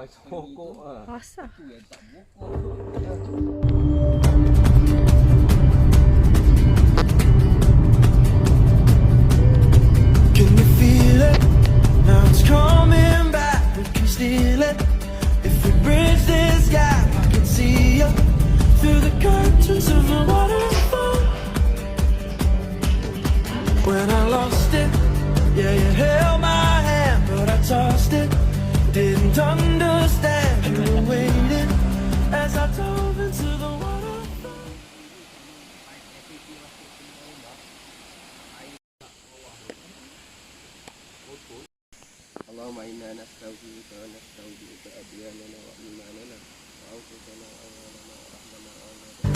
sokok ah. Asal? Tu yang tak buka. Can you feel it? Now it's coming back. We can steal it. If we bridge this gap, I can see you through the curtains of the waterfall. When I lost it, yeah, you held my hand, but I tossed it. Didn't understand you were waiting as I dove into the waterfall. اللهم إنا نستودعك ونستودعك أدياننا وإيماننا وأنفسنا وأموالنا ورحمنا وأولادنا.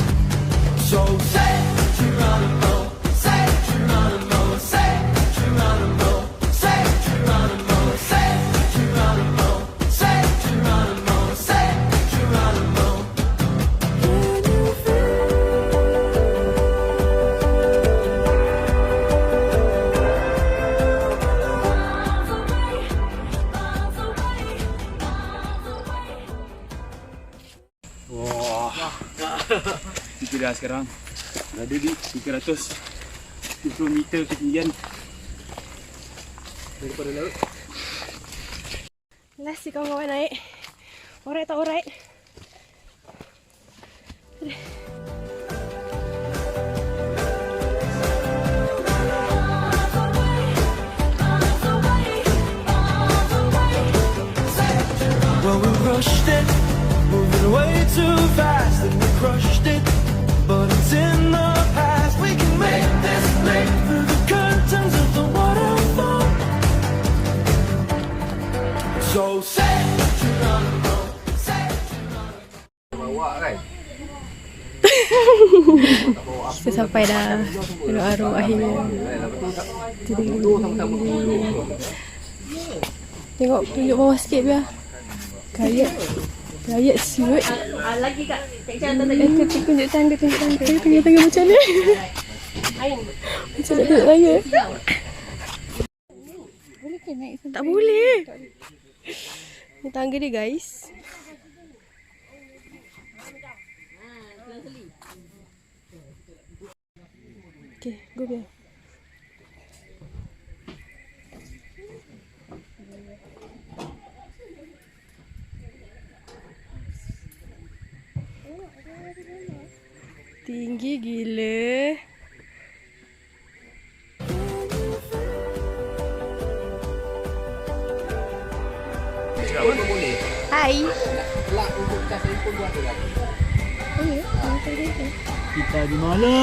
So say Geronimo, say Geronimo, say Geronimo, say Geronimo, say Geronimo, say Geronimo, say Geronimo. Wah. Kita dah sekarang berada di 370 meter ketinggian daripada laut. Last si kawan-kawan naik. Alright tak alright? Well, we rushed it, moving way too fast, and we crushed it. But it's in the past. We can make this leap through the curtains of the waterfall. So say Geronimo, say Geronimo. Bawa kan? Kita sampai dah. Doa arwah akhirnya. Tengok tunjuk bawah sikit biar. Gayat siut. Lagi kak, Tunjuk tangga macam ni. Macam nak tunjuk tangga. boleh ke naik sampai? Tak boleh. Ni tangga dia guys. Okay, go biar. Tinggi gila. Boleh. Hai. Kelak untuk cas handphone buat tu kan? Kita di mana?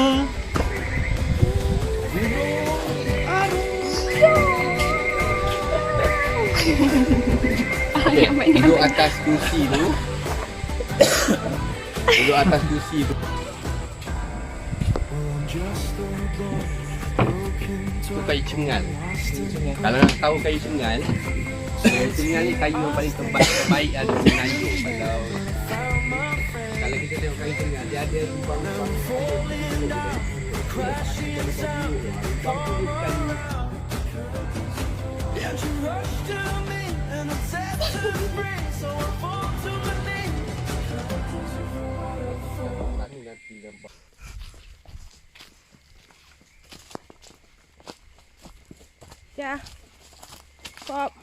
Duduk atas kursi tu. Duduk atas kursi tu. Tu kayu cengal. Kalau nak tahu kayu cengal, kayu cengal ni kayu yang paling terbaik ada di Melayu. Kalau kita tengok kayu cengal, dia ada lubang-lubang. Ya. Stop.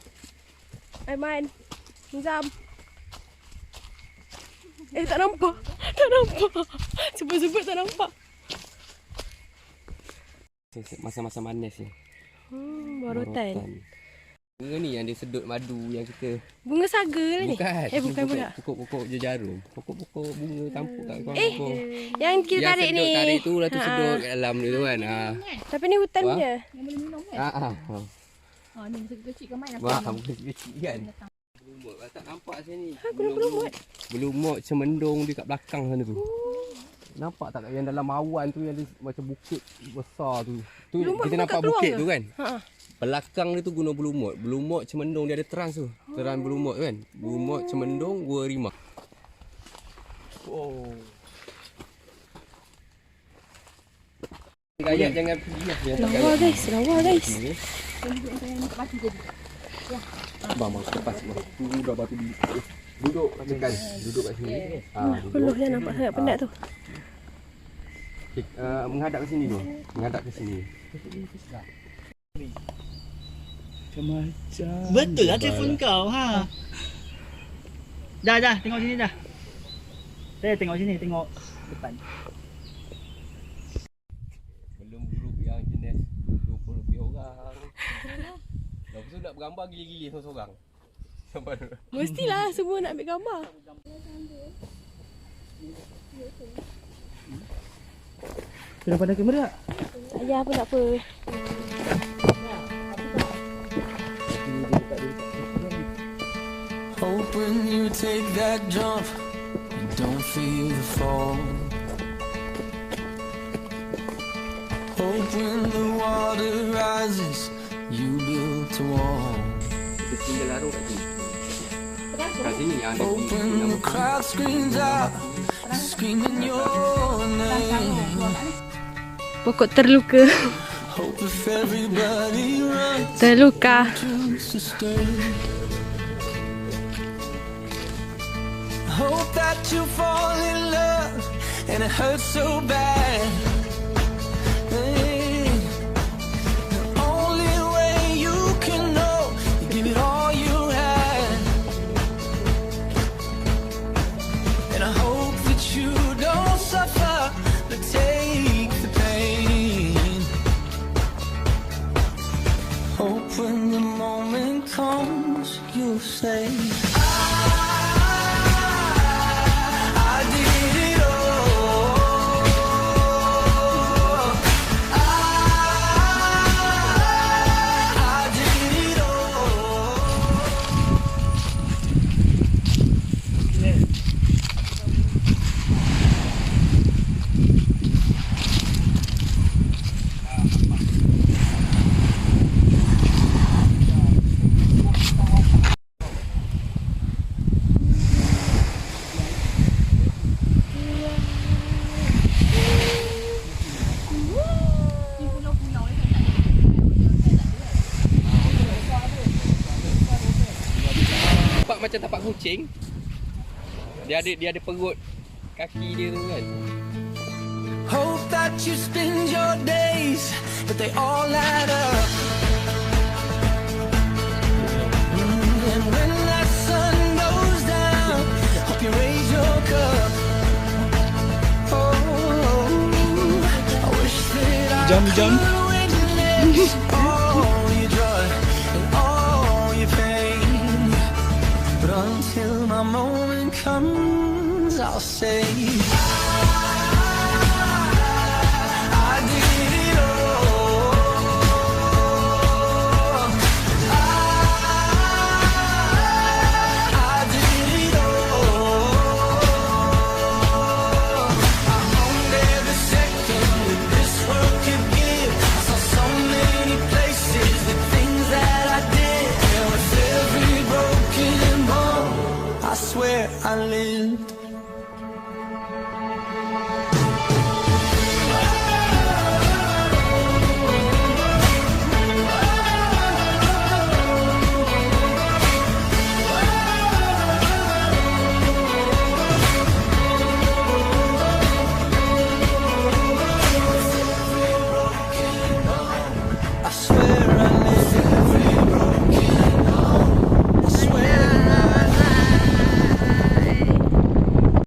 Aiman. Nizam. Tak nampak. Tak nampak. Sebut-sebut tak nampak. Masa-masa manis ni. Barutan. Bunga ni yang dia sedut madu yang kita. Bunga saga lah ni. Bukan. Bukan pula. Pokok-pokok jarum. Pokok-pokok bunga tampuk kat kawan. Yang kita tarik ni. Yang tarik tu lah tu sedut kat dalam tu kan. Tapi ni hutan Wah. je. Yang boleh minum kan? Ni masa kecil ke main aku. Wah, kecil kan. Belumut, tak nampak sini. Belumut. Belumut cemendung dekat belakang sana tu. Nampak tak yang dalam awan tu yang macam bukit besar tu. Tu kita nampak bukit tu kan. Belakang dia tu Gunung Belumut. Belumut cemendung dia ada trans tu. Trans Belumut kan. Belumut cemendung Gua Rimau. Oh. Gayat jangan pergi lah. Lawa guys, lawa guys. Yang duduk yang batu tadi. Ya. Bang, lepas bang. Tu dah batu bilik. Duduk tekan. Duduk kat sini. Duduk. Peluh dia nampak sangat penat tu. Menghadap ke sini tu. Menghadap ke sini. Macam-macam. Betul lah telefon kau ha. Dah tengok sini dah. Saya tengok sini, tengok depan. Belum grup yang jenis 20 lebih orang. Lepas tu nak bergambar gili-gili seorang-seorang. Sampai Mestilah semua nak ambil gambar. Sudah pada kamera tak? Tak payah pun tak apa. Hope when you take that jump, you don't feel the fall. Hope when the water rises, you build a wall. kita tinggal larut kat sini. Kat sini yang ada Hope when the crowd screams out, screaming your name. Pokok terluka. Hope if everybody runs Terluka. to sustain. Hope that you fall in love and it hurts so bad. Hey, the only way you can know, you give it all you had. And I hope that you don't suffer, but take the pain. Hope when the moment comes, you'll say, I did it all. I did it all. tapak macam tapak kucing. Dia ada perut kaki dia tu kan. Hope that you spend your days, but they all add up. And when that sun goes down, hope you raise your cup. Oh, I wish that I Jam-jam. could witness all your joy and all your pain. But until my moment comes, I'll say, I did it all. I did it all. I owned every second that this world could give. I saw so many places, the things that I did. And with every broken bone, I swear I lived